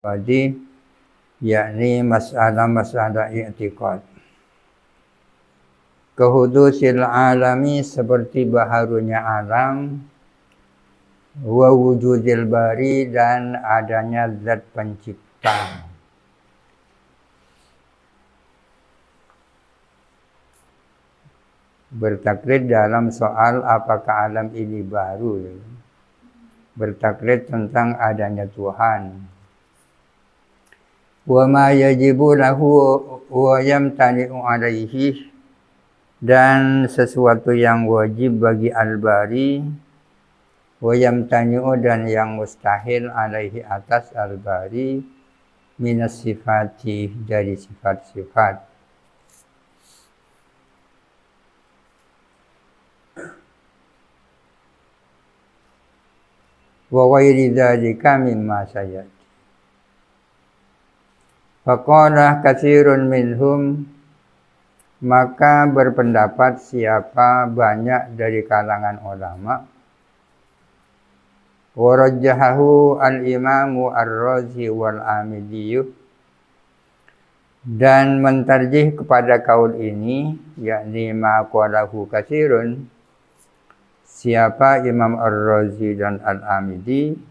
Tadi yakni masalah-masalah i'tiqad. Kehudusil alami seperti baharunya alam, wa wujudil bari dan adanya zat pencipta. Bertaklid dalam soal apakah alam ini baru. Bertaklid tentang adanya Tuhan. Wa ma yajibu lahu wa yamtani'u alaihi, dan sesuatu yang wajib bagi al-bari, wa yamtani'u dan yang mustahil alaihi atas al-bari, minas sifati dari sifat-sifat. Wa ghairi dzalika mimma sayati. Faqala katsirun minhum, maka berpendapat siapa banyak dari kalangan ulama. Warajjahahu al-imamu ar-Razi wal-Amidiyyu, dan mentarjih kepada kaul ini, yakni ma qalahu katsirun, siapa Imam ar-Razi dan al-Amidi.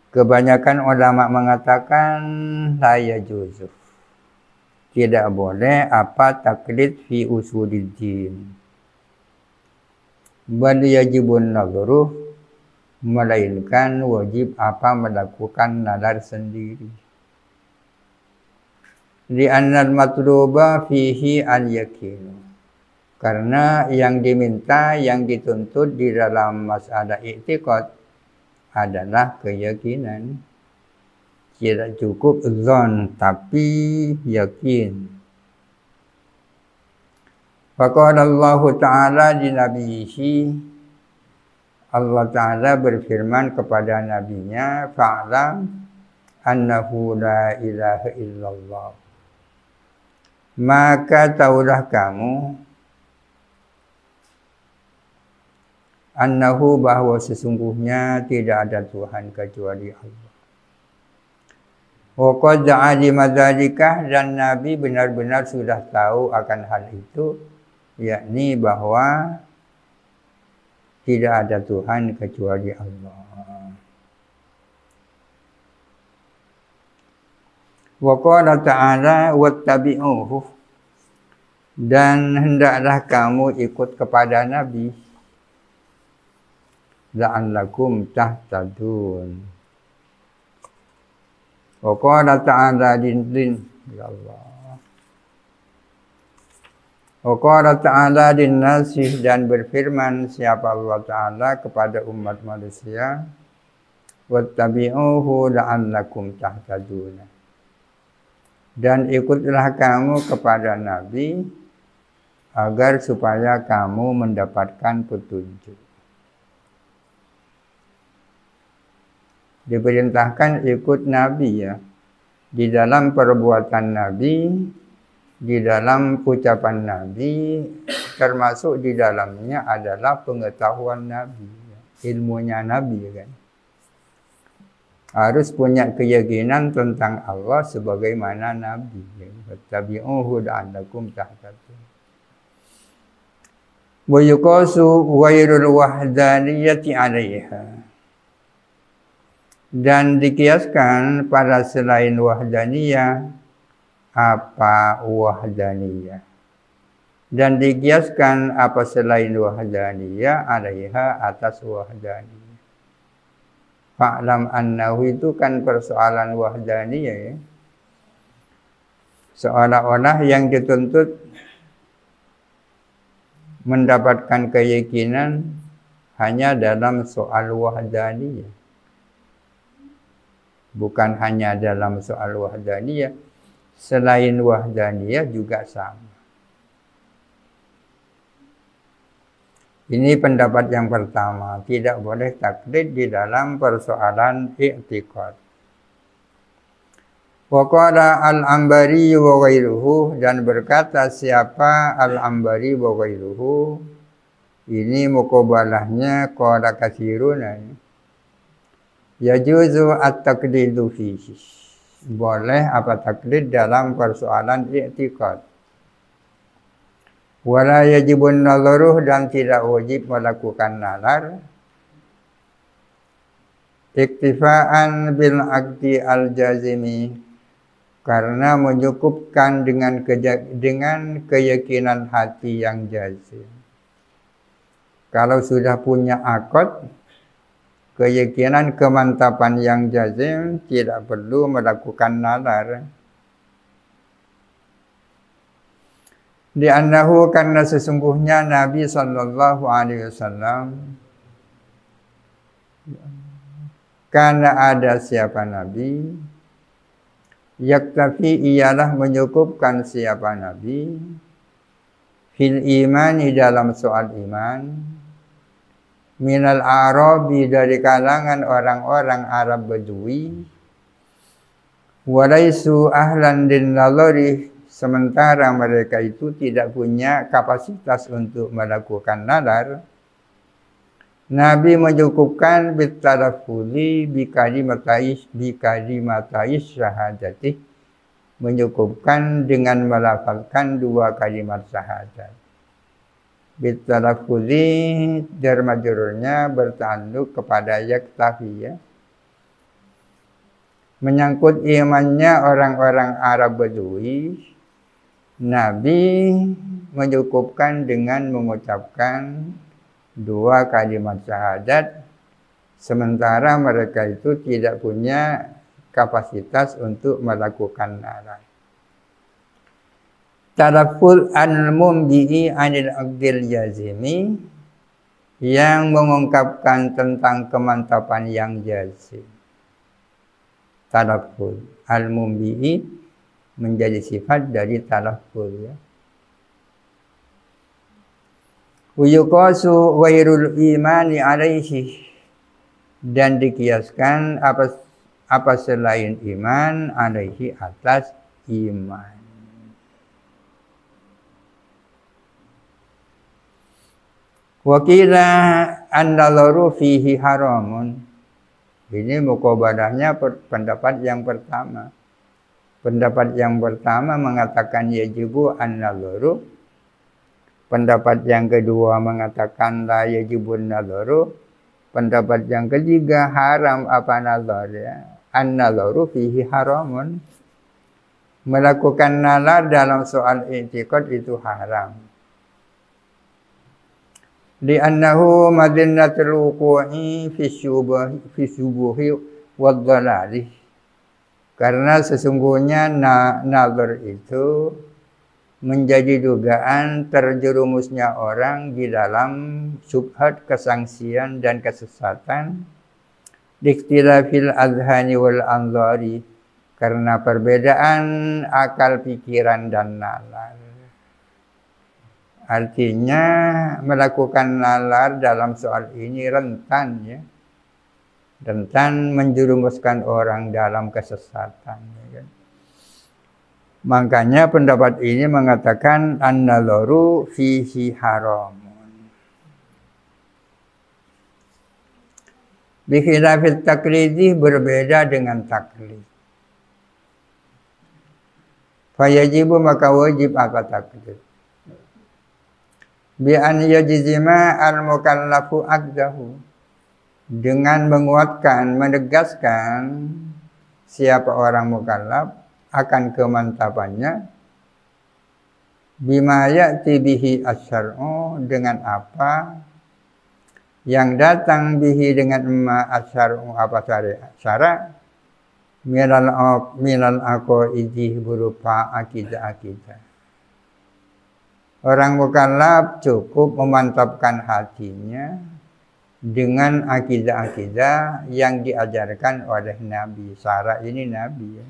Kebanyakan ulama mengatakan la yajuzu, tidak boleh apa taklid fi usuliddin, bal yajibun nadhru, melainkan wajib apa melakukan nazar sendiri. Li'annal matluba fihi al-yakin, karena yang diminta, yang dituntut di dalam masalah i'tiqad adalah keyakinan. Tidak cukup zon, tapi yakin. Faqala Allah Ta'ala di nabihi, Allah Ta'ala berfirman kepada nabinya, fa'lam annahu la ilaha illallah, maka taulah kamu annahu, bahwa sesungguhnya tidak ada Tuhan kecuali Allah. Wa qad alima dzalika, dan Nabi benar-benar sudah tahu akan hal itu, yakni bahwa tidak ada Tuhan kecuali Allah. Wa qala ta'ala wattabi'uhu, dan hendaklah kamu ikut kepada Nabi, la'allakum tahtadun. Wa qala ta'ala ya Allah. Wa qala ta'ala linnasi, dan berfirman siapa Allah Ta'ala kepada umat manusia, wattabi'uhu la'allakum tahtadun, dan ikutlah kamu kepada Nabi agar supaya kamu mendapatkan petunjuk. Diperintahkan ikut Nabi ya, di dalam perbuatan Nabi, di dalam ucapan Nabi, termasuk di dalamnya adalah pengetahuan Nabi, ilmunya Nabi kan. Harus punya keyakinan tentang Allah sebagaimana Nabi. Wattabi'uhu la'allakum tahtadun. Wa yuqasu ghairul wahdaniyati 'alaiha, dan dikiaskan pada selain wahdaniyah apa wahdaniyah, dan dikiaskan apa selain wahdaniyah alaiha atas wahdaniyah. Fa'lam annahu, itu kan persoalan wahdaniyah ya. Seolah-olah yang dituntut mendapatkan keyakinan hanya dalam soal wahdaniyah, bukan hanya dalam soal wahdaniyah, selain wahdaniyah juga sama. Ini pendapat yang pertama, tidak boleh taklid di dalam persoalan i'tiqad. Wa qala al-Ambari wa ghairuhu, dan berkata siapa al-Ambari wa ghairuhu, ini muqabalahnya qala katsirun. Yajuzu at-taqlidu fihi. Boleh apa taklid dalam persoalan i'tiqad. Wala yajibun nazaruh, dan tidak wajib melakukan nazar. Iktifaan bil aqdi al-jazimi, karena mencukupkan dengan keyakinan hati yang jazim. Kalau sudah punya akad, keyakinan kemantapan yang jazim, tidak perlu melakukan nazar. Li'annahu, karena sesungguhnya Nabi sallallahu alaihi wasallam, karena ada siapa Nabi, yaktafi, ialah menyukupkan siapa Nabi, fil imani, dalam soal iman, minal Arabi, dari kalangan orang-orang Arab Badui, walaisu ahlan din nazari, sementara mereka itu tidak punya kapasitas untuk melakukan nazar. Nabi mencukupkan bitarafuli bikalimatais syahadati, menyukupkan dengan melafalkan dua kalimat syahadat. Bitarafuli jar majrurnya bertanduk kepada yaktafi, ya. Menyangkut imannya orang-orang Arab Badui, Nabi menyukupkan dengan mengucapkan dua kalimat syahadat, sementara mereka itu tidak punya kapasitas untuk melakukan nazar. Talaffuz al-mumbi'i anil aqdil jazimi, yang mengungkapkan tentang kemantapan yang jazim. Talaffuz al-mumbi'i menjadi sifat dari talaffuz, ya. Uyuqasu ghairul imani alaihi, dan dikiaskan apa selain iman, alaihi, atas iman. Wakila an-nazaru fihi haramun. Ini muqabadahnya pendapat yang pertama. Pendapat yang pertama mengatakan yajibu an-nazaru. Pendapat yang kedua mengatakan la yajibun nazaru. Pendapat yang ketiga haram apa nazar, ya. An-nazaru fihi haramun. Melakukan nazar dalam soal i'tiqad itu haram. Li'annahu madinnatul wuqu'i fi syubuhi wad-dhalali. Karena sesungguhnya nazar itu menjadi dugaan terjerumusnya orang di dalam syubhat, kesangsian, dan kesesatan. Dikhtilafil adhani wal anzari, karena perbedaan akal, pikiran, dan nalar. Artinya melakukan nalar dalam soal ini rentan, ya. Rentan menjerumuskan orang dalam kesesatan, ya kan? Makanya pendapat ini mengatakan an-nazaru fihi haramun. Bikhilafil taklidi, berbeda dengan taklid. Fayajibu, maka wajib apa taklid. Bi an yajzima al-mukallafu aqdahu, dengan menguatkan, menegaskan siapa orang mukallaf akan kemantapannya, bima ya'ti bihi asy-syar'u, dengan apa yang datang bihi, dengan ma asy-syar'u, apa syara, minal aqaidi, berupa akidah-akidah. Orang mukallaf cukup memantapkan hatinya dengan akidah-akidah yang diajarkan oleh Nabi. Syara ini Nabi, ya.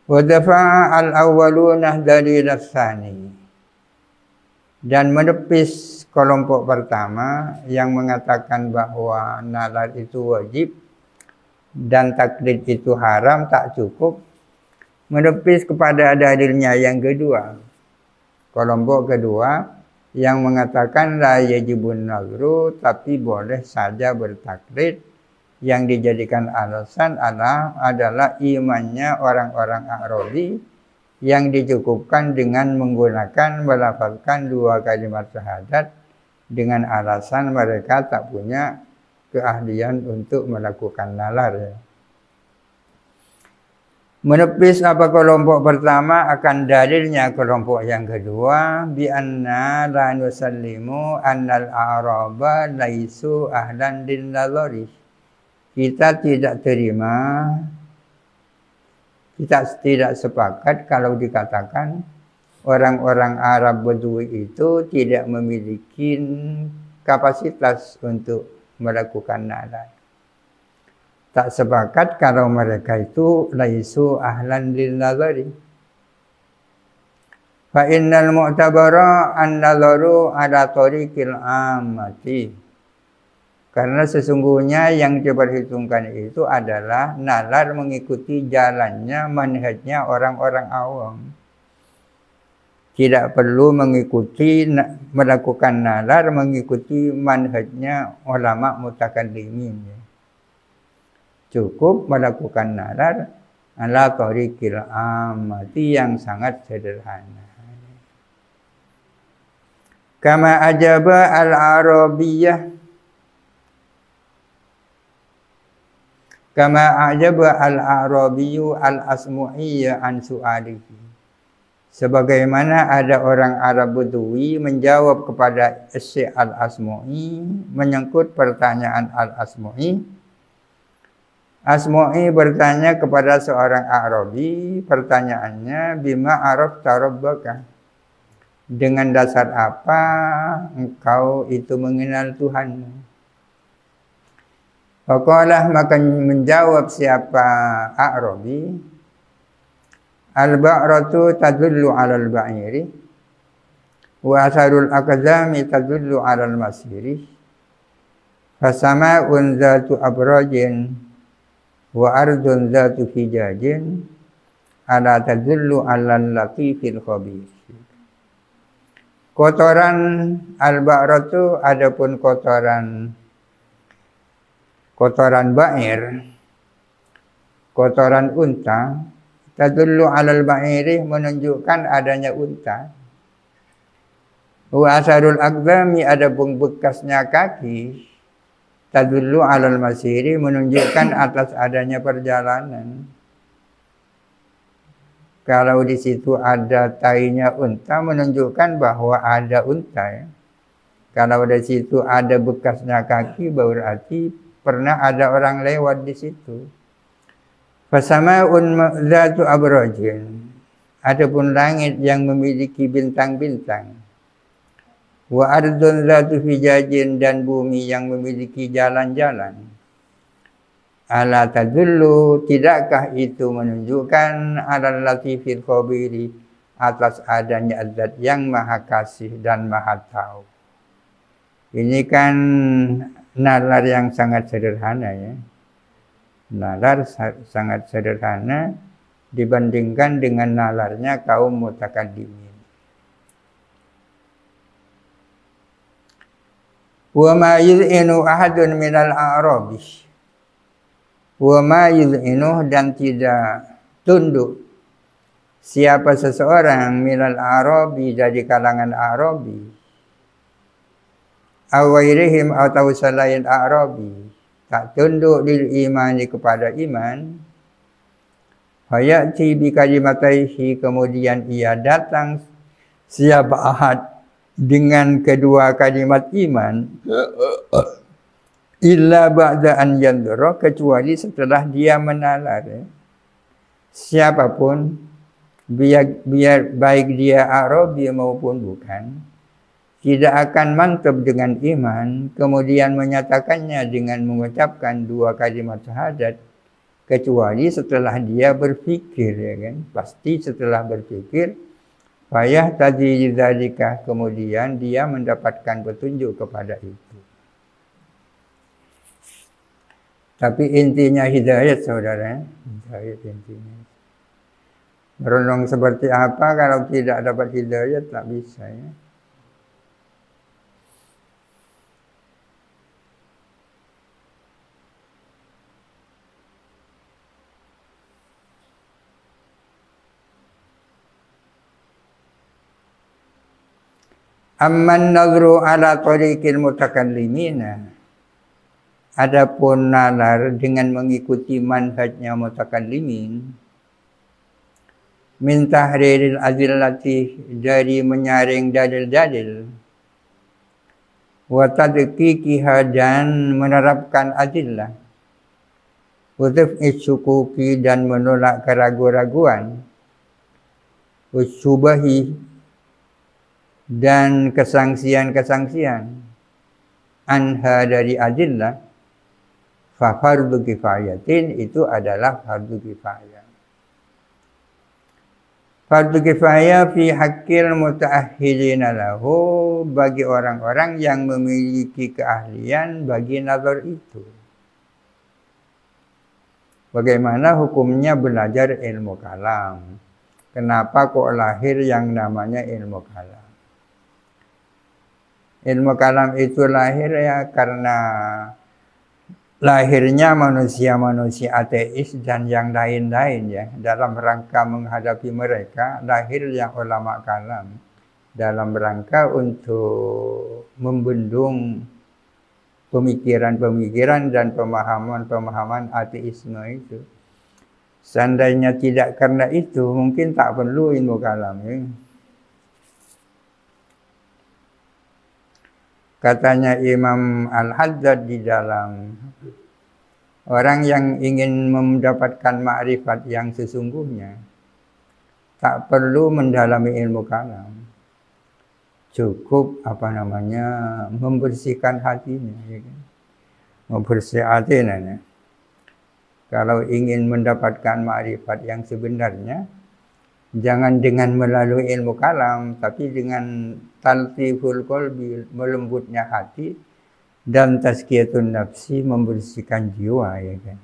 Wa dafa'a al-awwaluna dalil tsani, dan menepis kelompok pertama yang mengatakan bahwa nazar itu wajib dan taklid itu haram, tak cukup, menepis kepada dalilnya yang kedua. Kelompok kedua yang mengatakan la yajibun nazru, tapi boleh saja bertaklid. Yang dijadikan alasan adalah imannya orang-orang Arabi yang dicukupkan dengan menggunakan melafalkan 2 kalimat syahadat dengan alasan mereka tak punya keahlian untuk melakukan nalar. Ya. Menepis apa kelompok pertama akan dalilnya kelompok yang kedua bi anna la nusallimu annal a'raba laisu ahlan lin nazari. Kita tidak terima, kita tidak sepakat kalau dikatakan orang-orang Arab Badui itu tidak memiliki kapasitas untuk melakukan nalar. Tak sepakat kalau mereka itu laisu ahlan lil nazari. Fa innal mu'tabara an-nazaru ala tariqil ammati. Karena sesungguhnya yang diperhitungkan itu adalah nalar mengikuti jalannya, manhajnya orang-orang awam. Tidak perlu melakukan nalar mengikuti manhajnya ulama mutakallimin. Cukup melakukan nalar ala tariqil ammati yang sangat sederhana. Kama ajaba al-arabiyyah kama ajaba al-arabiyyu al-asmu'iyya an su'alihi. Sebagaimana ada orang Arab Badui menjawab kepada Syekh Al-Asmu'i menyangkut pertanyaan Al-Asmu'i. Asmu'i bertanya kepada seorang Arabi, pertanyaannya bima arafta rabbaka. Dengan dasar apa engkau itu mengenal Tuhanmu? Faqalah, maka menjawab siapa Arabi, al-ba'ratu tadullu 'alal ba'iri wa asarul aqdami tadullu 'alal masiri fasama'un zatu abrajin wa ardun zatu fijajin ala tadullu 'alal latifil khabir. Kotoran al-ba'ratu adapun kotoran ba'ir, kotoran unta, tadullu 'alal ba'iri menunjukkan adanya unta. Wa asarul aqdami adapun bekasnya kaki, tadullu 'alal masiri menunjukkan atas adanya perjalanan. Kalau di situ ada tainya unta menunjukkan bahwa ada unta. Ya. Kalau di situ ada bekasnya kaki berarti pernah ada orang lewat di situ. Fasama'un zatu abrajin. Adapun langit yang memiliki bintang-bintang. Wa ardun zatu fijajin, dan bumi yang memiliki jalan-jalan. Ala tadullu, tidakkah itu menunjukkan alal latifil khabiri, atas adanya zat yang maha kasih dan maha tahu. Ini kan nalar yang sangat sederhana ya. Nalar sangat sederhana dibandingkan dengan nalarnya kaum mutakallimin. Wa ma yuz'inu ahadun minal a'rabi. Wa ma yuz'inu, dan tidak tunduk siapa seseorang minal a'rabi, dari kalangan Arabi. Awairihim, atau selain Arabi, tak tunduk lil imani, kepada iman. Hayati bi kalimataihi, kemudian ia datang siapa ahad dengan kedua kalimat iman, illa ba'da an yandura, kecuali setelah dia menalar. Siapapun, biar baik dia Arabi maupun bukan, tidak akan mantap dengan iman, kemudian menyatakannya dengan mengucapkan 2 kalimat syahadat, kecuali setelah dia berfikir, ya kan? Pasti setelah berfikir, payah tadi dzalika, kemudian dia mendapatkan petunjuk kepada itu. Tapi intinya hidayat, saudara, hidayat intinya. Merenung seperti apa kalau tidak dapat hidayat, tak bisa ya. Amman nadhru ala tariqil mutakallimina. Adapun nalar dengan mengikuti manhajnya mutakallimin, min tahriril adillati, dari menyaring dalil-dalil, wa tadqiqiha, dan menerapkan adillah, wa daf'i syukuki, dan menolak keraguan-raguan, wa syubahi, dan kesangsian-kesangsian, anha, dari adillah, fa fardu kifayatin, itu adalah fardu kifayah. Fardu kifayah fi haqqil muta'ahhilina lahu, bagi orang-orang yang memiliki keahlian bagi nazar itu. Bagaimana hukumnya belajar ilmu kalam? Kenapa kok lahir yang namanya ilmu kalam? Ilmu kalam itu lahir ya karena lahirnya manusia-manusia ateis dan yang lain-lain ya. Dalam rangka menghadapi mereka, lahirnya ulama kalam dalam rangka untuk membendung pemikiran-pemikiran dan pemahaman-pemahaman ateisme itu. Seandainya tidak karena itu, mungkin tak perlu ilmu kalam ya. Katanya Imam Al-Haddad di dalam, orang yang ingin mendapatkan makrifat yang sesungguhnya tak perlu mendalami ilmu kalam. Cukup membersihkan hatinya, ya kan? Membersihkan hatinya. Kalau ingin mendapatkan makrifat yang sebenarnya, jangan dengan melalui ilmu kalam, tapi dengan taltiful qalbi, melembutnya hati, dan tazkiyatun nafsi, membersihkan jiwa, ya kan.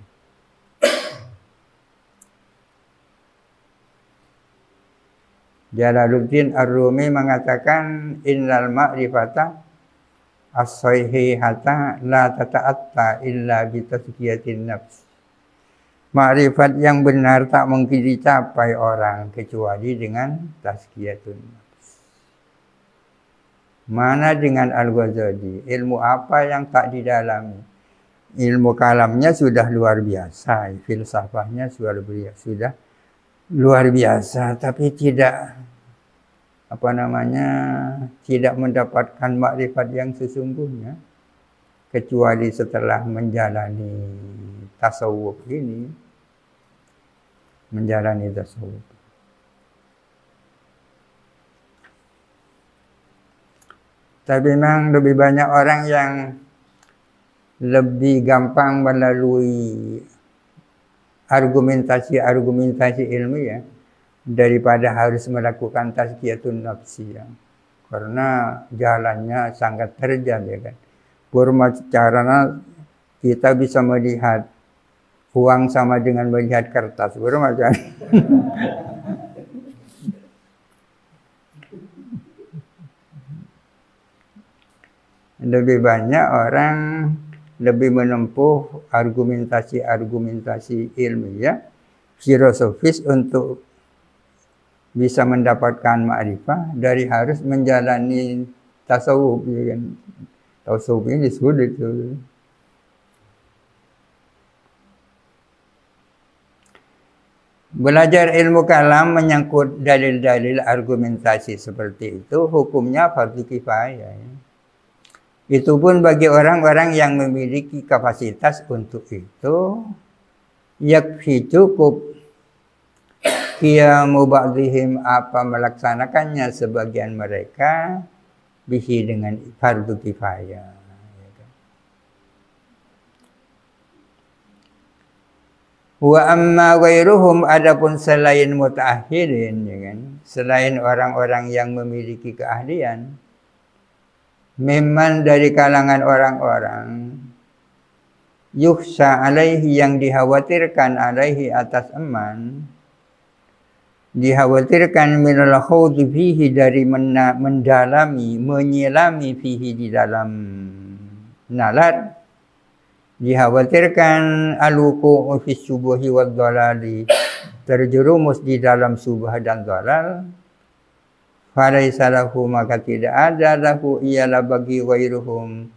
Jalaluddin Ar-Rumi mengatakan, innal ma'rifata as-sahihata la tata'atta illa bi tazkiyatin nafs. Makrifat yang benar tak mungkin dicapai orang kecuali dengan tazkiyatun nafs. Mana dengan Al-Ghazali? Ilmu apa yang tak didalami? Ilmu kalamnya sudah luar biasa, filsafahnya sudah luar biasa, tapi tidak tidak mendapatkan makrifat yang sesungguhnya kecuali setelah menjalani tasawuf ini. Menjalani tasawuf. Tapi memang lebih banyak orang yang lebih gampang melalui argumentasi ilmiah daripada harus melakukan tazkiyatun nafsi ya. Karena jalannya sangat terjal ya kan. Purma carana kita bisa melihat uang sama dengan melihat kertas, bermacam. Lebih banyak orang lebih menempuh argumentasi ilmiah, filosofis untuk bisa mendapatkan ma'rifah dari harus menjalani tasawuf. Ya kan? Tasawuf ini sulit. Belajar ilmu kalam menyangkut dalil-dalil argumentasi seperti itu, hukumnya fardu kifayah. Itu pun bagi orang-orang yang memiliki kapasitas untuk itu, yakfi cukup qiyamu ba'dihim, apa melaksanakannya sebagian mereka, bihi dengan fardu kifayah. Wa amma ghairuhum, adapun selain muta'ahhirin, ya kan? Selain orang-orang yang memiliki keahlian, memang dari kalangan orang-orang yukhsha alaihi, yang dikhawatirkan alaihi atas eman, dikhawatirkan minal khawdi fihi, dari mendalami, menyelami fihi, di dalam nalar, dikhawatirkan al-wuqu'u fi syubuhi wad-dhalali, terjerumus di dalam subah dan dhalal, falaisa lahu, maka tidak ada lahu ialah bagi ghairuhum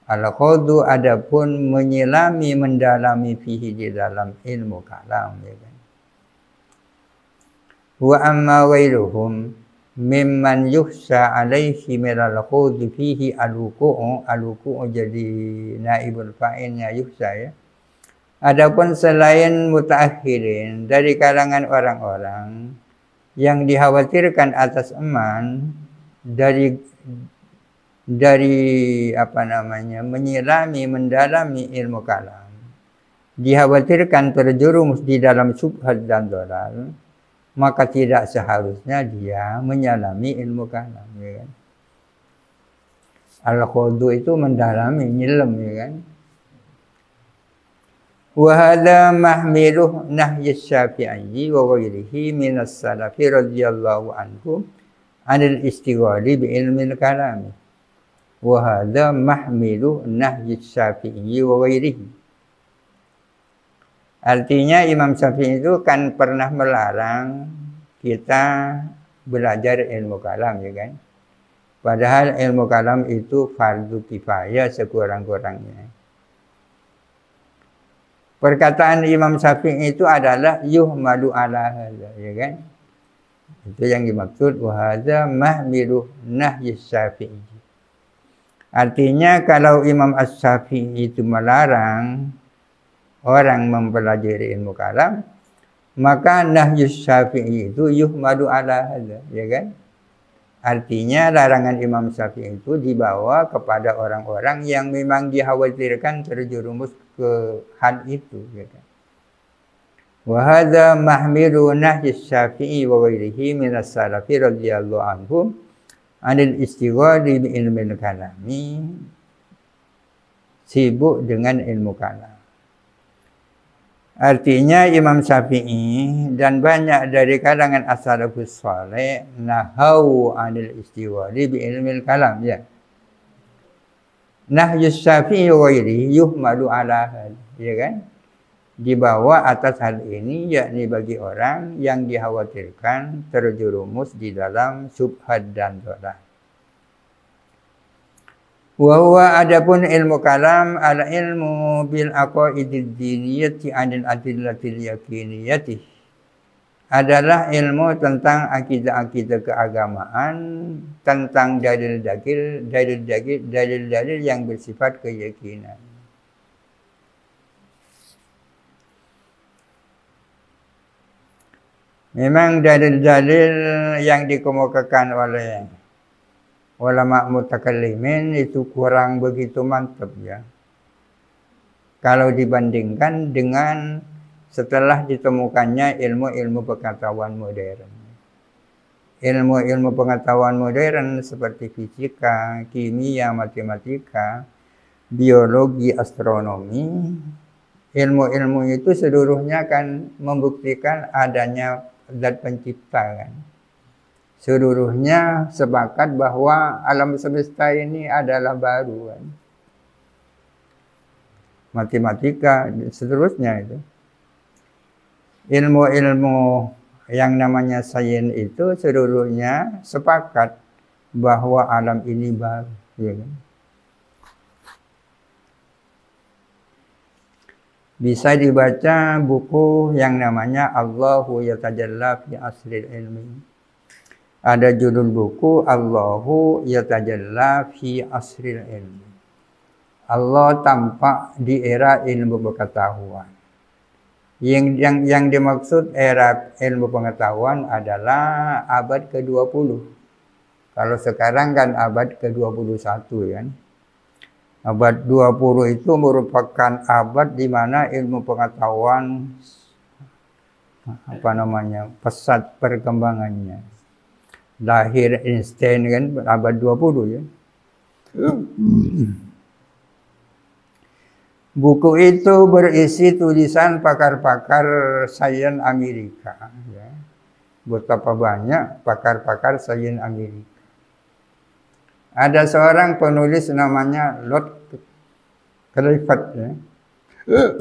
al-khawdu, adapun menyelami mendalami fihi di dalam ilmu kalam, ya kan. Wa amma ghairuhum mimman yuhsa alaihi minal khawdi fihi al-wuku'u jadi naibul fa'ilnya yuhsa, ya. Adapun selain mutaakhirin dari kalangan orang-orang yang dikhawatirkan atas eman dari menyelami mendalami ilmu kalam, dikhawatirkan terjerumus di dalam syubhat dan dhalal, maka tidak seharusnya dia menyelami ilmu kalam, ya kan. Al-khudu itu mendalami, nyelam, ya kan. Wa hadha mahmiluh nahyi Syafi'i wa ghairihi minas salafi radhiyallahu anhum anil istighali bi ilmil kalam. Wa hadha mahmiluh nahyi Syafi'i wa ghairihi. Artinya Imam Syafi'i itu kan pernah melarang kita belajar ilmu kalam, ya kan. Padahal ilmu kalam itu fardu kifayah sekurang-kurangnya. Perkataan Imam Syafi'i itu adalah yuhmalu ala hadza, ya kan. Itu yang dimaksud wa hadza mahmilu nahyi Syafi'i. Artinya kalau Imam Asy-Syafi'i itu melarang orang mempelajari ilmu kalam, maka nahyi Syafi'i itu yuhmalu ala hadza, ya kan. Artinya larangan Imam Syafi'i itu dibawa kepada orang-orang yang memang dikhawatirkan terjerumus ke hal itu, ya kan. Wa hadza mahmilu nahyi Syafi'i wa ghairihi minas salafi radhiyallahu anhum anil istighali bi ilmil kalami, sibuk dengan ilmu kalam. Artinya Imam Syafi'i dan banyak dari kalangan as-salafus saleh nahau anil istighali bi ilmil kalam, ya. Nahyu Syafi'i wa ghairihi yuhmalu ala hal, ya kan. Dibawa atas hal ini, yakni bagi orang yang dikhawatirkan terjerumus di dalam syubhat dan dhalal. Wa huwa adapun ilmu kalam al ilmu bil aqaidid diniyati anil adillatil yakiniyati, adalah ilmu tentang akidah-akidah keagamaan, tentang dalil-dalil yang bersifat keyakinan. Memang dalil-dalil yang dikemukakan oleh ulama mutakallimin itu kurang begitu mantap, ya. Kalau dibandingkan dengan setelah ditemukannya ilmu-ilmu pengetahuan modern. Ilmu-ilmu pengetahuan modern seperti fisika, kimia, matematika, biologi, astronomi, ilmu-ilmu itu seluruhnya kan membuktikan adanya zat pencipta, kan. Seluruhnya sepakat bahwa alam semesta ini adalah baru, kan. Matematika dan seterusnya itu. Ilmu-ilmu yang namanya sains itu seluruhnya sepakat bahwa alam ini baru, ya kan. Bisa dibaca buku yang namanya Allahu Yatajalla fi Asril Ilmi. Ada judul buku Allahu Yatajalla fi Asril Ilmi. Allah tampak di era ilmu pengetahuan. Yang dimaksud era ilmu pengetahuan adalah abad ke-20. Kalau sekarang kan abad ke-21, kan. Abad 20 itu merupakan abad di mana ilmu pengetahuan pesat perkembangannya. Lahir Einstein kan abad 20, ya. Buku itu berisi tulisan pakar-pakar sains Amerika, ya. Betapa banyak pakar-pakar sains Amerika. Ada seorang penulis namanya Lord Clifford, ya,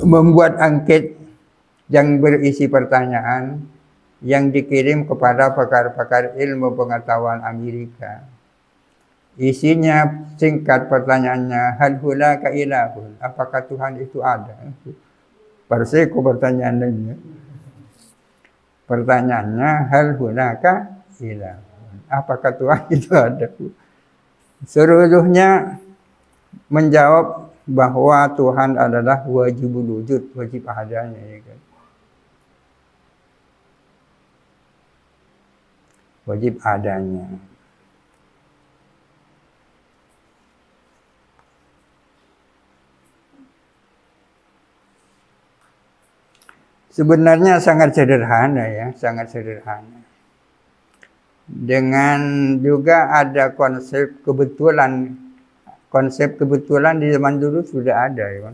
membuat angket yang berisi pertanyaan, yang dikirim kepada pakar-pakar ilmu pengetahuan Amerika. Isinya singkat pertanyaannya, hal hulaka ilahun, apakah Tuhan itu ada? Perseko pertanyaannya. Pertanyaannya, hal hulaka ilahun, apakah Tuhan itu ada? Seluruhnya menjawab bahwa Tuhan adalah wajibul wujud, wajib adanya, ya kan? Wajib adanya. Sebenarnya sangat sederhana ya, sangat sederhana. Dengan juga ada konsep kebetulan. Konsep kebetulan di zaman dulu sudah ada ya.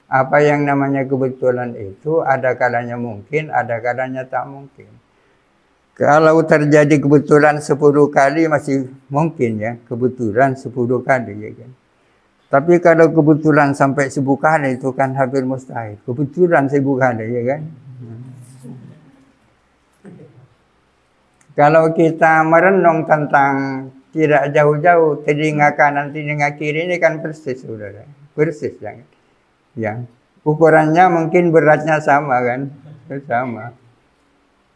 Apa yang namanya kebetulan itu ada kalanya mungkin, ada kalanya tak mungkin. Kalau terjadi kebetulan 10 kali masih mungkin ya, kebetulan 10 kali ya kan. Tapi kalau kebetulan sampai 1000 kali itu kan hampir mustahil. Kebetulan 1000 kali ya kan. Kalau kita merenung tentang tidak jauh-jauh telinga kanan telinga kiri ini kan persis saudara. Persis ya. Ya. Ukurannya mungkin beratnya sama kan? Sama.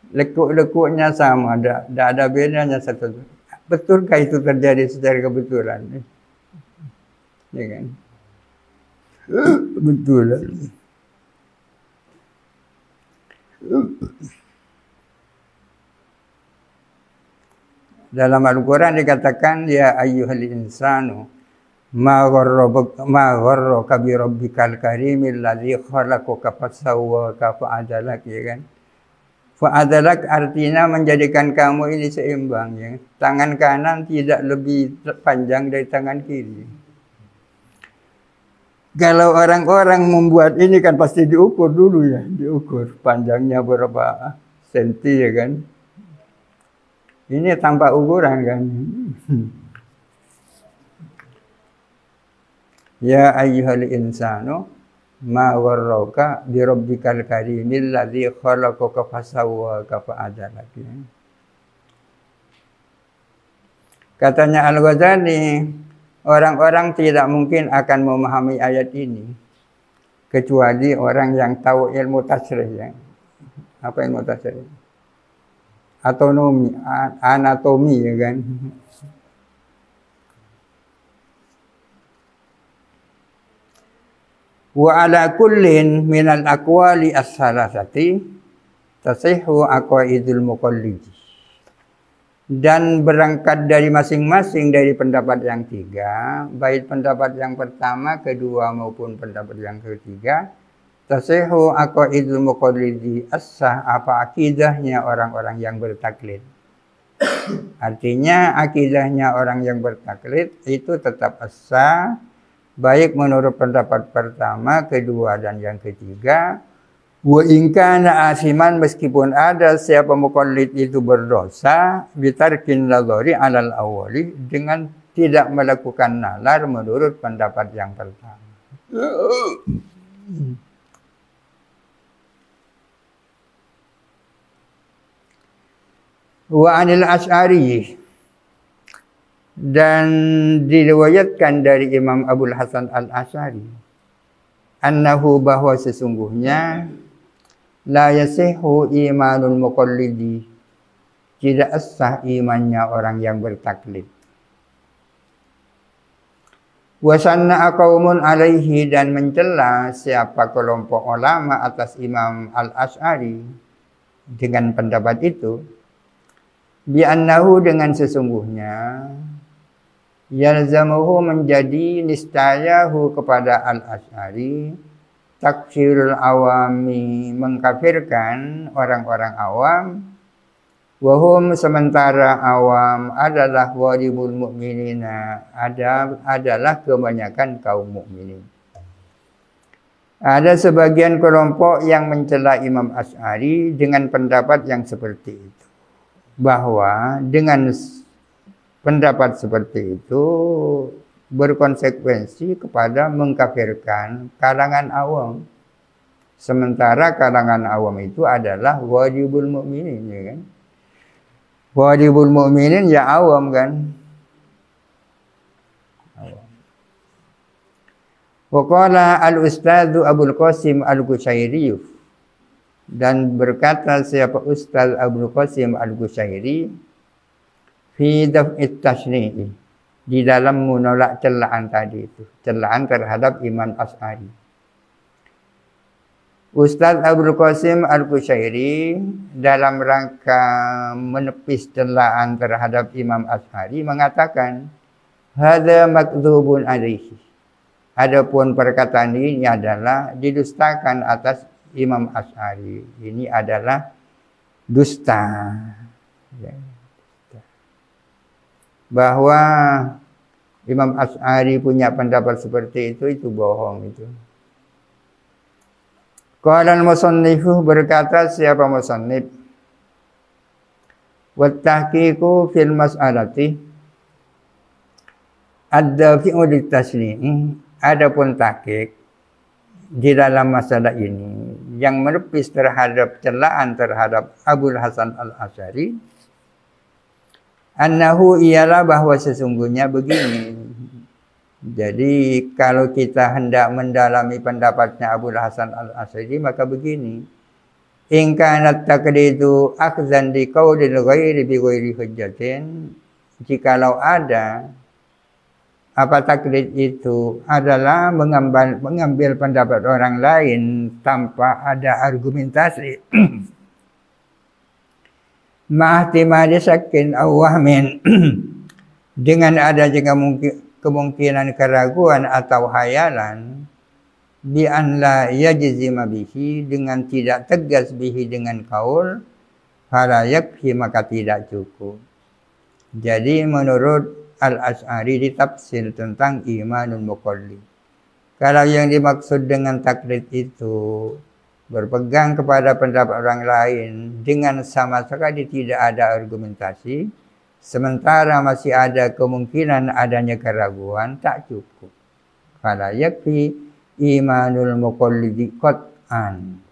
Lekuk-lekuknya sama, tidak ada bedanya satu. Betulkah itu terjadi secara kebetulan? Ya kan? Betul. Dalam Al-Quran dikatakan, ya ayyuhal insanu ma gharraka bi rabbikal karimil ladzi khalaqaka fasawwaka fa'adalak, ya kan? Fa'adalak artinya menjadikan kamu ini seimbang ya. Tangan kanan tidak lebih panjang dari tangan kiri. Kalau orang-orang membuat ini kan pasti diukur dulu ya, diukur panjangnya berapa senti ya kan. Ini tanpa ukuran kan. Ya ayyuhal insanu ma gharraka bi rabbikal karimil ladzi khalaqaka fasawwaka fa'adalak. Katanya Al-Ghazali, orang-orang tidak mungkin akan memahami ayat ini kecuali orang yang tahu ilmu tasrih ya. Apa ilmu tasrih? Anatomi ya kan. Wa ala kullin minal aqwali as-salasati tasihhu aqwaidul muqallidi. Dan berangkat dari masing-masing dari pendapat yang tiga, baik pendapat yang pertama, kedua maupun pendapat yang ketiga, tasihhu aqwaidul muqallidi, as-sah apa akidahnya orang-orang yang bertaklid. Artinya akidahnya orang yang bertaklid itu tetap as-sah, baik menurut pendapat pertama, kedua, dan yang ketiga. Wa in kana asiman, meskipun ada siapa muqallid itu berdosa, bitarkin nadhari alal awwali, dengan tidak melakukan nalar menurut pendapat yang pertama. Wa anil Asy'ari, dan diriwayatkan dari Imam Abul Hasan Al-Asy'ari, annahu, bahwa sesungguhnya la yasihhu imanul muqallidi, tidak sah imannya orang yang bertaklid. Wa sanna'a qaumun alaihi, dan mencela siapa kelompok ulama atas Imam Al-Asy'ari dengan pendapat itu, bi annahu, dengan sesungguhnya, yalzamuhu, menjadi nistayahu kepada Al-Asy'ari, takfirul awami, mengkafirkan orang-orang awam, wahum, sementara awam adalah walibul mu'minina, adalah kebanyakan kaum mukminin. Ada sebagian kelompok yang mencela Imam Asy'ari dengan pendapat yang seperti itu, bahwa dengan pendapat seperti itu berkonsekuensi kepada mengkafirkan kalangan awam. Sementara kalangan awam itu adalah wajibul mukminin, ya kan? Wajibul mukminin ya awam kan? Wa qala al-ustadz Abdul Qasim Al-Qushairi, dan berkata siapa Ustaz Abdul Qasim Al-Qushairi fi daf'it tashni'i, di dalam menolak celaan tadi itu, celaan terhadap Imam Asy'ari. Ustaz Abdul Qasim Al-Qushairi dalam rangka menepis celaan terhadap Imam Asy'ari mengatakan hadza makdzubun alaihi. Adapun perkataan ini adalah didustakan atas Imam Asy'ari. Ini adalah dusta. Bahwa Imam Asy'ari punya pendapat seperti itu bohong itu. Qala al-musannifu, berkata siapa musannif, wa tahqiqu fil mas'alati ad-dafi'u lit-tasni'i. Adapun tahqiq di dalam masalah ini yang menepis terhadap celaan terhadap Abul Hasan Al-Asy'ari, annahu ialah bahwa sesungguhnya begini. Jadi kalau kita hendak mendalami pendapatnya Abul Hasan Al-Asy'ari maka begini. In kana taqlidu akhzan li qaulil ghairi bi ghairi hujjatin, jikalau ada apa taklid itu adalah mengambil pendapat orang lain tanpa ada argumentasi. Ma'ahtimali syakin aw wahmin, dengan ada juga kemungkinan keraguan atau hayalan, bi an la yajzima bihi, dengan tidak tegas bihi dengan kaul, fala yakfi, maka tidak cukup. Jadi menurut Al-Asy'ari ditafsir tentang imanul muqallid. Kalau yang dimaksud dengan taklid itu berpegang kepada pendapat orang lain dengan sama sekali tidak ada argumentasi, sementara masih ada kemungkinan adanya keraguan, tak cukup. Fala yakfi imanul muqallidi qat'an.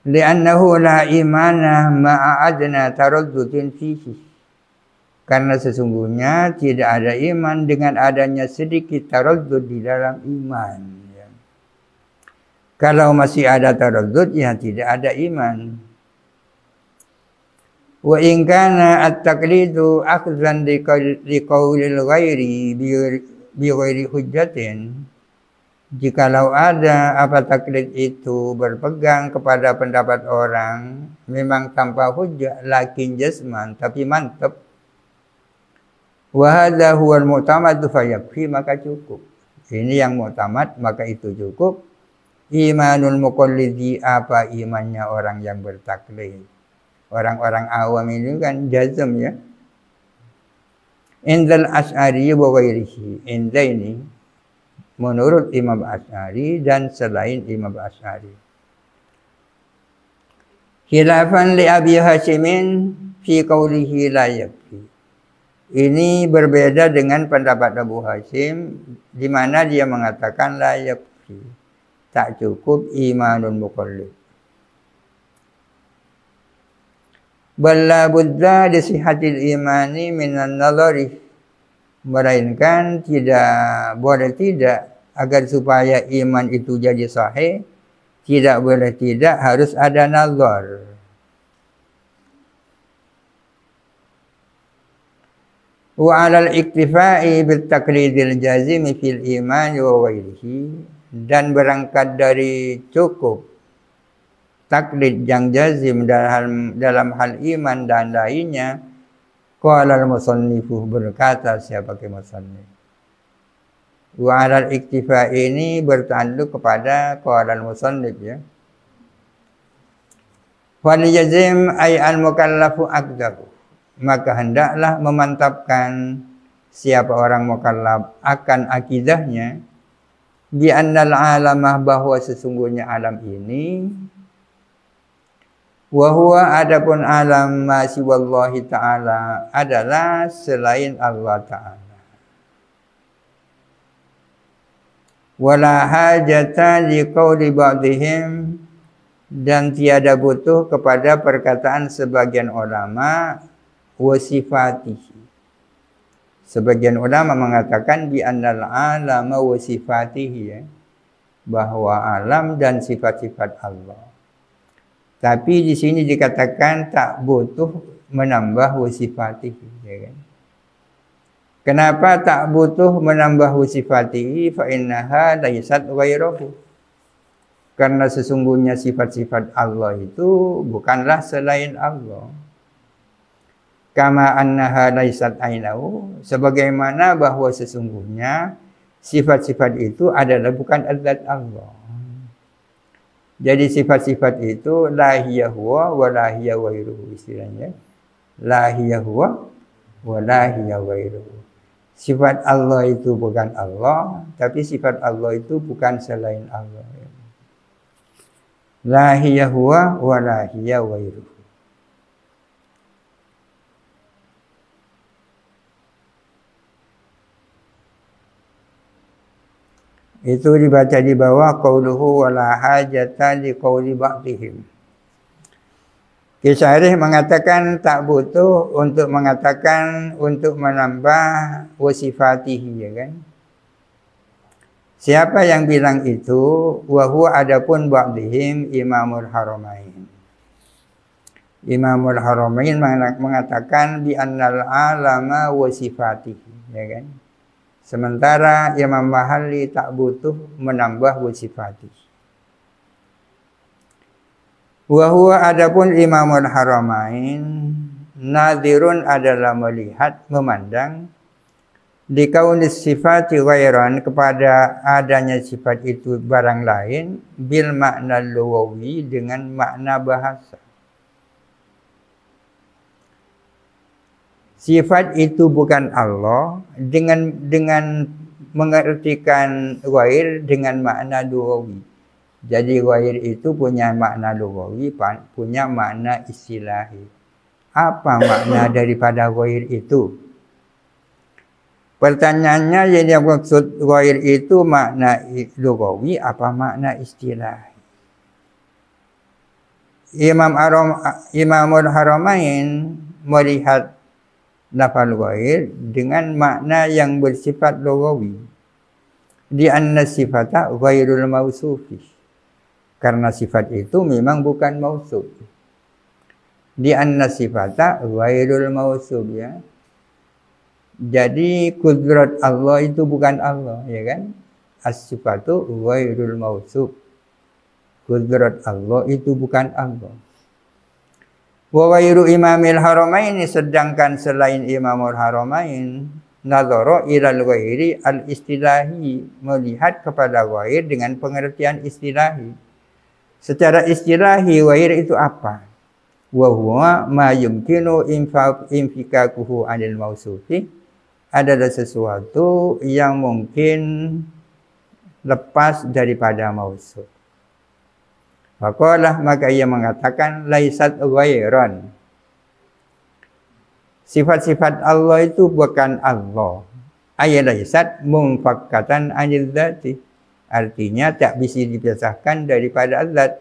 Li'annahu la imana ma'a adna taraddudin fihi. Karena sesungguhnya tidak ada iman dengan adanya sedikit taraddud di dalam iman. Ya. Kalau masih ada taraddud, ya tidak ada iman. Wa in kana at-taqlidu akhdhan li qaulil ghairi bi ghairi hujjatin, jikalau ada apa taklid itu berpegang kepada pendapat orang memang tanpa hujjah, lakin jasman, tapi mantap. Wa hadza huwal mu'tamad fa yakfi, maka cukup. Ini yang mu'tamad, maka itu cukup. Imanul muqallidi, apa imannya orang yang bertaklid. Orang-orang awam ini kan jazm ya. Indal Asy'ari wa ghairihi. Inda ini menurut Imam Asy'ari dan selain Imam Asy'ari. Khilafan li Abi Hashimin fi qawlihi la yakfi. Ini berbeda dengan pendapat Abu Hashim di mana dia mengatakan la yakfi, tak cukup imanul muqallid. Balla budda li sihhatil imani minan nazari, melainkan tidak boleh tidak, agar supaya iman itu jadi sahih, tidak boleh tidak harus ada nazar. Wa 'alal iktifa'i bil taqlidil jazimi fil iman wa ghairihi, dan berangkat dari cukup taklid yang jazim dalam hal iman dan lainnya. Qala al-musannifu, berkata siapa ke musannif. Wa 'alal iktifa'i ini bertanduk kepada qala al-musannif ya. Wal jazim ay al-mukallafu aqdahu, maka hendaklah memantapkan siapa orang mukallaf akan akidahnya bi annal alamah, bahwa sesungguhnya alam ini, wa huwa, adapun alam ma siwallahi ta'ala, adalah selain Allah Ta'ala. Wala hajata liqauli ba'dihim, dan tiada butuh kepada perkataan sebagian ulama wa sifatihi. Sebagian ulama mengatakan bi annal alama wa sifatihi, ya, bahwa alam dan sifat-sifat Allah. Tapi di sini dikatakan tak butuh menambah wa sifatihi, ya kan? Kenapa tak butuh menambah wa sifatihi? Fa innaha laysat ghairahu. Karena sesungguhnya sifat-sifat Allah itu bukanlah selain Allah. Kama annaha laysat ainahu, sebagaimana bahwa sesungguhnya sifat-sifat itu adalah bukan zat Allah. Jadi sifat-sifat itu la hiya huwa wa la hiya ghairuhu, istilahnya. La hiya huwa wa la hiya ghairuhu. Sifat Allah itu bukan Allah, tapi sifat Allah itu bukan selain Allah. La hiya huwa wa la hiya ghairuhu. Itu dibaca di bawah qauluhu wala hajata li qauli ba'dihim. Kisarih mengatakan tak butuh untuk mengatakan untuk menambah wasifatihi, ya kan? Siapa yang bilang itu? Wa huwa adapun ba'dihim Imamul Haramain. Imamul Haramain mengatakan bi annal alama wasifatihi, ya kan? Sementara Imam Mahalli tak butuh menambah wasifati. Wa huwa adapun Imamul Haramain nadhirun adalah melihat, memandang di kaunis sifati ghairan, kepada adanya sifat itu barang lain, bil makna lughawi, dengan makna bahasa. Sifat itu bukan Allah dengan mengartikan ghair dengan makna lughawi. Jadi ghair itu punya makna lughawi, punya makna istilahi. Apa makna daripada ghair itu? Pertanyaannya, yang maksud ghair itu makna lughawi apa makna istilahi? Imamul Haramain melihat lafal ghair dengan makna yang bersifat lughawi. Di anna sifata ghairul mausufi. Karena sifat itu memang bukan mausuf. Di anna sifata ghairul mausuf, ya. Jadi kudrat Allah itu bukan Allah, ya kan? As-sifatu ghairul mausuf. Kudrat Allah itu bukan Allah. Wa ghairu Imamil Haramain, sedangkan selain Imamul Haramain, nadhara ilal ghairi al-istilahi, melihat kepada ghair dengan pengertian istilahi. Secara istilahi ghair itu apa? Wa huwa ma yumkinu infikakuhu anil mausufi, adalah sesuatu yang mungkin lepas daripada mausuf. Faqalah, maka ia mengatakan laisat ghairan. Sifat-sifat Allah itu bukan Allah. Ay laisat munfakkatan anil dzati. Artinya tak bisa dipisahkan daripada zat.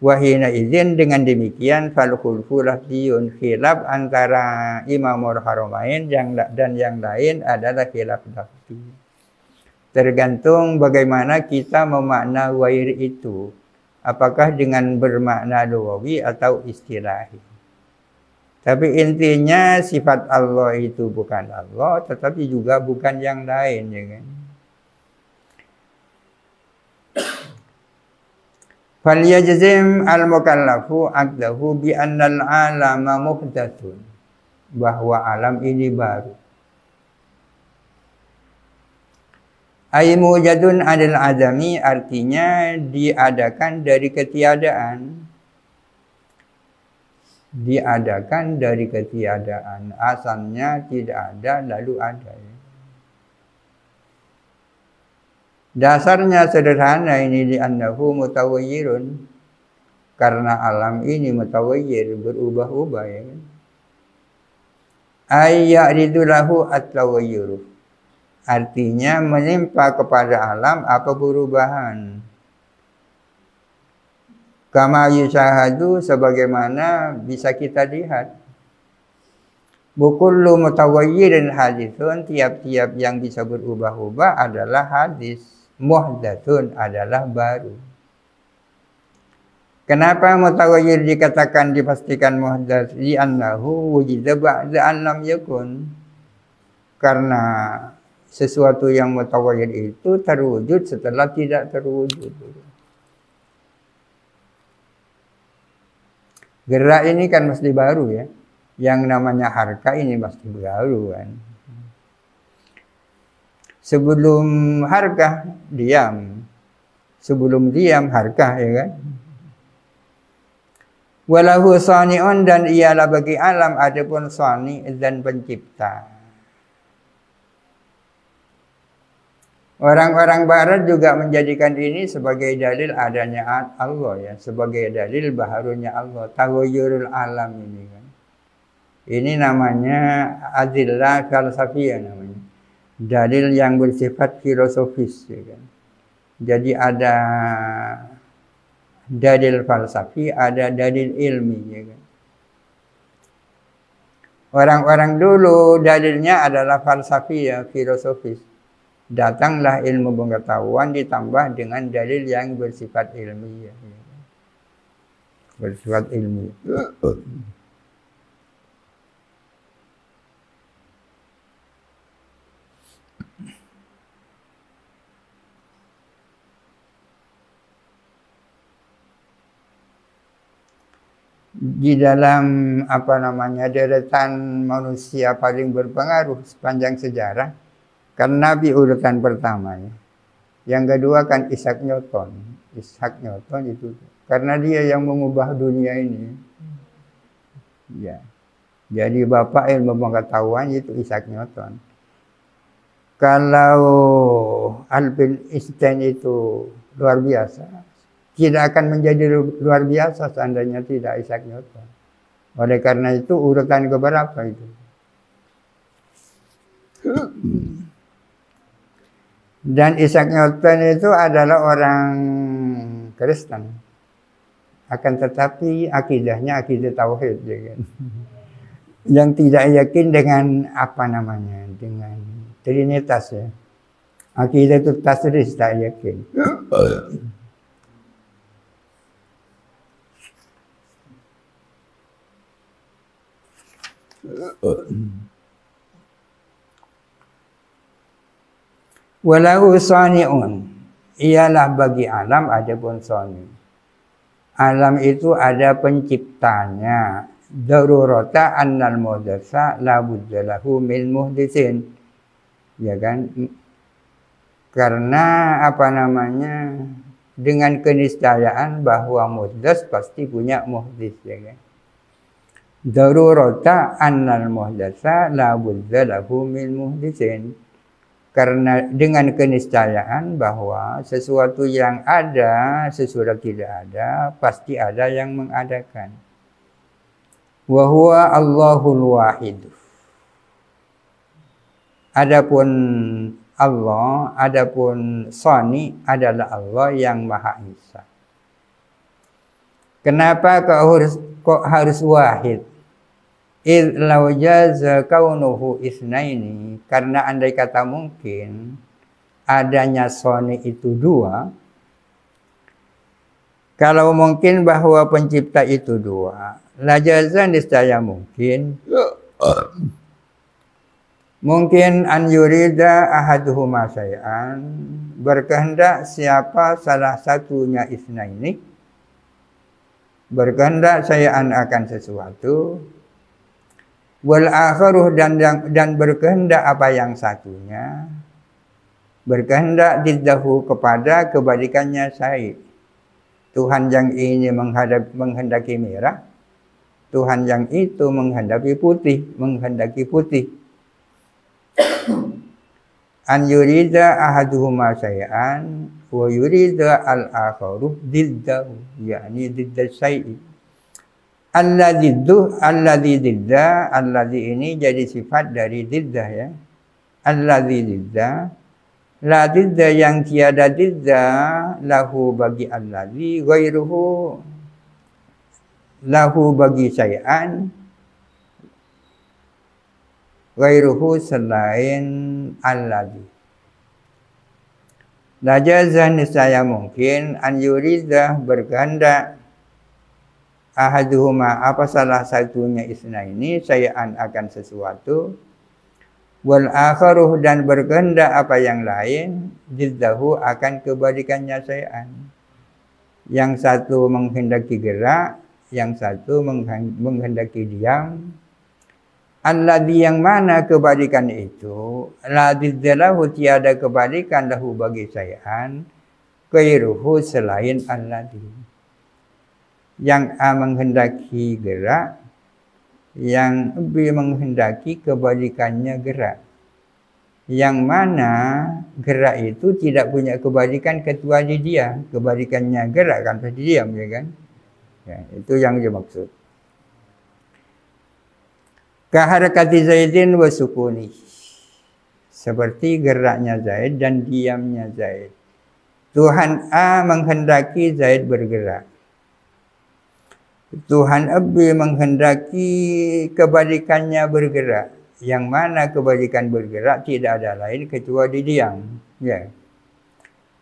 Wa hina idzin, dengan demikian fal khulfu lafziyun, khilaf antara Imamul Haramain dan yang lain adalah khilaf lafzi. Tergantung bagaimana kita memakna ghair itu. Apakah dengan bermakna lughawi atau istilahi. Tapi intinya sifat Allah itu bukan Allah, tetapi juga bukan yang lain, ya kan? Falyajzim al-mukallafu aqdahu bi annal alama muhdatsun, bahwa alam ini baru. Ay mujadun adil adami, artinya diadakan dari ketiadaan. Diadakan dari ketiadaan. Asalnya tidak ada, lalu ada. Dasarnya sederhana ini, li'annahu mutawayyirun, karena alam ini mutawayyir, berubah-ubah, ya. Ay ya'ridu lahu at-tawayyuru, Artinya menimpa kepada alam apa perubahan. Kama yusyahadu, sebagaimana bisa kita lihat. Bukullu mutawayyirin hadithun, tiap-tiap yang bisa berubah-ubah adalah hadis. Muhdatsun adalah baru. Kenapa mutawayyir dikatakan dipastikan muhdats? Li'annahu wujida ba'da an lam yakun. Karena sesuatu yang mutawayyir itu terwujud setelah tidak terwujud. Gerak ini kan mesti baru ya. Yang namanya harka ini mesti baru kan. Sebelum harka, diam. Sebelum diam, harka ya kan. Walahu sani'un, dan ialah bagi alam adapun sani dan pencipta. Orang-orang barat juga menjadikan ini sebagai dalil adanya Allah ya, sebagai dalil baharunya Allah, taghayyurul alam ini kan. Ini namanya adillah falsafiyah namanya. Dalil yang bersifat filosofis ya kan. Jadi ada dalil falsafi, ada dalil ilmi ya kan. Orang-orang dulu dalilnya adalah falsafiyah, filosofis. Datanglah ilmu pengetahuan ditambah dengan dalil yang bersifat ilmiah. Bersifat ilmiah. Di dalam deretan manusia paling berpengaruh sepanjang sejarah, kan Nabi urutan pertama ya. Yang kedua kan Isaac Newton. Isaac Newton itu karena dia yang mengubah dunia ini. Ya. Jadi bapak ilmu pengetahuan itu Isaac Newton. Kalau Albert Einstein itu luar biasa, tidak akan menjadi luar biasa seandainya tidak Isaac Newton. Oleh karena itu urutan keberapa itu? Dan Isaac Newton itu adalah orang Kristen. Akan tetapi akidahnya akidah tauhid ya kan. Yang tidak yakin dengan dengan Trinitas ya. Akidah itu tasris, tak yakin. Walahu sani'un, ialah bagi alam adapun sani. Alam itu ada penciptanya. Darurata annal muhdasa la budda lahu min muhdisin. Ya kan? Karena dengan keniscayaan bahwa muhdas pasti punya muhdis ya kan. Darurata annal muhdasa la budda lahu min muhdisin. Karena dengan keniscayaan bahwa sesuatu yang ada, sesudah tidak ada, pasti ada yang mengadakan. Wa huwa Allahul Wahid. Adapun Allah, adapun Sani adalah Allah yang Maha Esa. Kenapa kok harus wahid? Idh law jaza kaunuhu isnaini, karena andai kata mungkin adanya Sani itu dua, kalau mungkin bahwa pencipta itu dua, la jaza niscaya mungkin an yurida ahaduhuma syai'an, berkehendak siapa salah satunya isnaini, berkehendak syai'an akan sesuatu, wal akharuh dan berkehendak apa yang satunya, berkehendak diddahu kepada kebalikannya syai'. Tuhan yang ini menghendaki merah, Tuhan yang itu menghendaki putih. An yurida ahaduhuma syai'an wa yurida al-akharu diddahu, yakni didda syai'. Alladhi ini jadi sifat dari diddah ya. Allazi didda, la didda yang tiada didda, lahu bagi allazi, ghairuhu, lahu bagi syai'an, ghairuhu selain allazi. La jazah niscaya mungkin an yuridah berkehendak ahaduhuma apa salah satunya isnaini syai'an akan sesuatu, wal akharuh dan berkehendak apa yang lain, jiddahu akan kebalikannya syai'an. Yang satu menghendaki gerak, yang satu menghendaki diam. Alladhi yang mana kebalikan itu, la diddalahu tiada kebalikan lahu bagi syai'an, ghairuhu selain alladhi. Yang A menghendaki gerak, yang B menghendaki kebalikannya gerak. Yang mana gerak itu tidak punya kebalikan kecuali dia. Kebalikannya gerak kan pasti diam, ya kan? Ya, itu yang dimaksud. Kaharakati Zaidin wa sukuni. Seperti geraknya Zaid dan diamnya Zaid. Tuhan A menghendaki Zaid bergerak. Tuhan Abi menghendaki kebalikannya bergerak. Yang mana kebalikan bergerak tidak ada lain kecuali diam. Ya.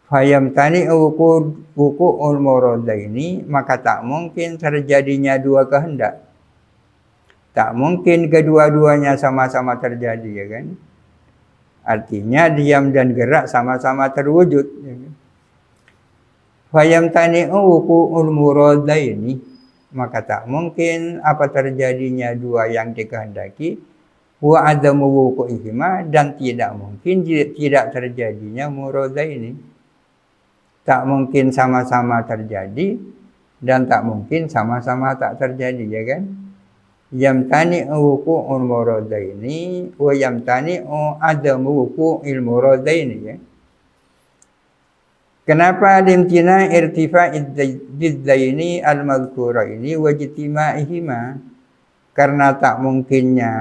Fayamtani wuqu'ul muradaini, maka tak mungkin terjadinya dua kehendak. Tak mungkin kedua-duanya sama-sama terjadi, ya kan? Artinya diam dan gerak sama-sama terwujud. Ya kan? Fayamtani wuqu'ul muradaini, maka tak mungkin apa terjadinya dua yang dikehendaki, wa adamu wuqu'ihima, dan tidak mungkin tidak terjadinya muradaini. Tak mungkin sama-sama terjadi dan tak mungkin sama-sama tak terjadi, ya kan? Yamtani wuqu'ul muradaini wa yamtani adamu wuqu'il muradaini, ya. Kenapa limtina irtifa'id diddaini al-madhkuraini wa jitima'ihima? Karena tak mungkinnya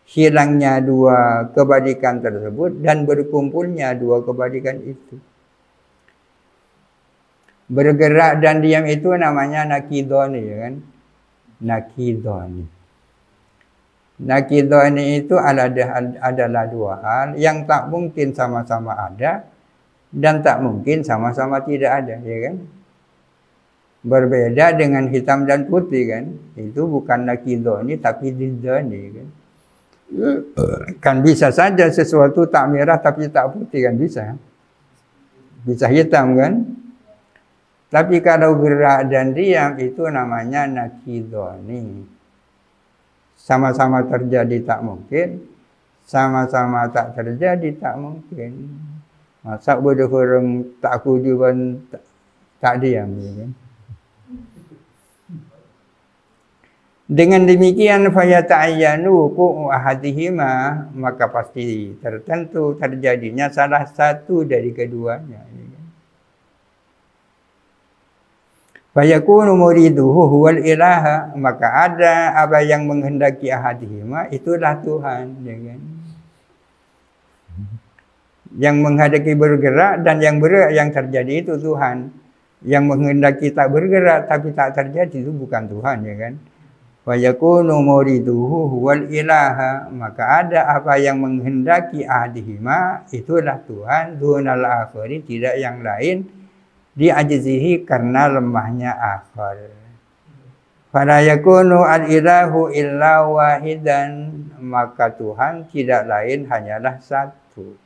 hilangnya dua kebalikan tersebut dan berkumpulnya dua kebalikan itu. Bergerak dan diam itu namanya nakidoni, ya kan? Nakidoni. Nakidoni itu adalah dua hal yang tak mungkin sama-sama ada dan tak mungkin sama-sama tidak ada, ya kan? Berbeda dengan hitam dan putih, kan? Itu bukan nakidoni tapi diddani, kan? Kan bisa saja sesuatu tak merah tapi tak putih, kan bisa. Bisa hitam, kan? Tapi kalau gerak dan diam itu namanya nakidoni. Sama-sama terjadi tak mungkin, sama-sama tak terjadi tak mungkin. Masa boleh orang tak kujuban tak diam, ya kan? Dengan demikian fayata'ayyanu wuqu'u ahadihima, maka pasti tertentu terjadinya salah satu dari keduanya, ya kan? Fayakunu muriduhu huwal ilaha, maka ada apa yang menghendaki ahadihima itulah Tuhan, ya kan? Yang menghendaki bergerak dan yang bergerak yang terjadi itu Tuhan. Yang menghendaki tak bergerak tapi tak terjadi itu bukan Tuhan, ya kan? Wa yakunu muriduhu huwal ilaha, maka ada apa yang menghendaki ahadihima itulah Tuhan, dunal akhari, tidak yang lain, diajizihi karena lemahnya akhar. Fala yakunu al-ilahu illa wahidan, maka Tuhan tidak lain hanyalah satu.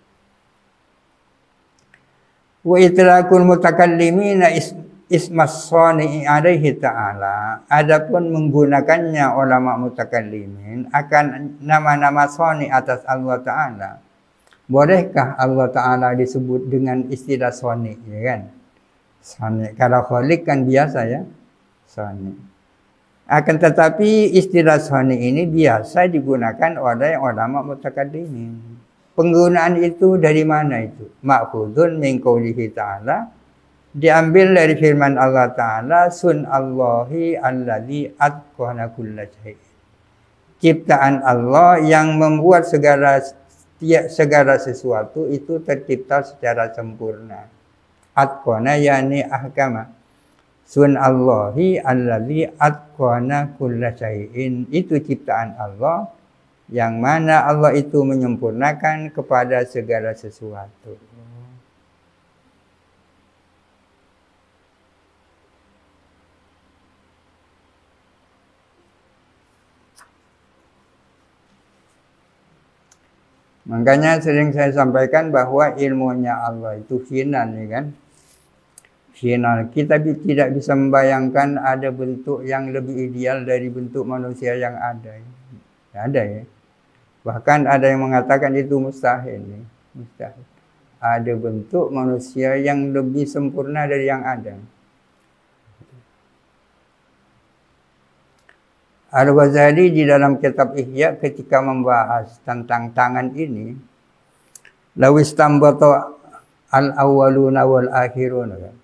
Wa itlaqul mutakallimina ismas shani'i alaihi ta'ala, adapun menggunakannya ulama mutakallimin akan nama-nama shani atas Allah Ta'ala. Bolehkah Allah Ta'ala disebut dengan istilah shani, ya kan? Shani, kalau khaliq kan biasa, ya, shani. Akan tetapi istilah shani ini biasa digunakan oleh ulama mutakallimin. Penggunaan itu dari mana itu? Ma'khudun min qoulihi ta'ala, diambil dari firman Allah Ta'ala, sun Allahi alladzi atqana kulla syai'. Ciptaan Allah yang membuat segala segala sesuatu itu tercipta secara sempurna. Atqana yani ahkama. Sun Allahi alladzi atqana kulla syai'in. Itu ciptaan Allah yang mana Allah itu menyempurnakan kepada segala sesuatu. Makanya sering saya sampaikan bahwa ilmunya Allah itu final, ya kan? Final. Kita tidak bisa membayangkan ada bentuk yang lebih ideal dari bentuk manusia yang ada. Tidak ada ya. Bahkan ada yang mengatakan itu mustahil. Ya. Mustahil. Ada bentuk manusia yang lebih sempurna dari yang ada. Al-Ghazali di dalam kitab Ihya ketika membahas tentang tangan ini, lawis tambata al-awwaluna wal akhiruna.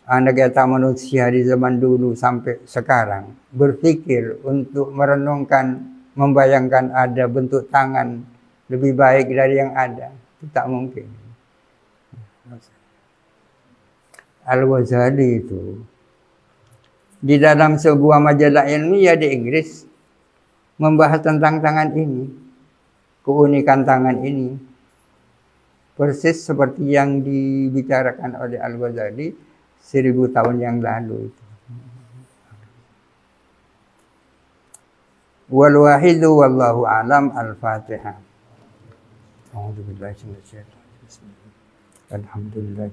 Anak kata manusia di zaman dulu sampai sekarang berpikir untuk merenungkan, membayangkan ada bentuk tangan lebih baik dari yang ada. Itu tak mungkin. Al-Ghazali itu di dalam sebuah majalah ilmiah di Inggris membahas tentang tangan ini, keunikan tangan ini, persis seperti yang dibicarakan oleh Al-Ghazali 1000 tahun yang lalu itu. Wal wahidu wallahu alam. Al-Fatihah. A'udzu billahi minasyaitonir rajim. Alhamdulillah.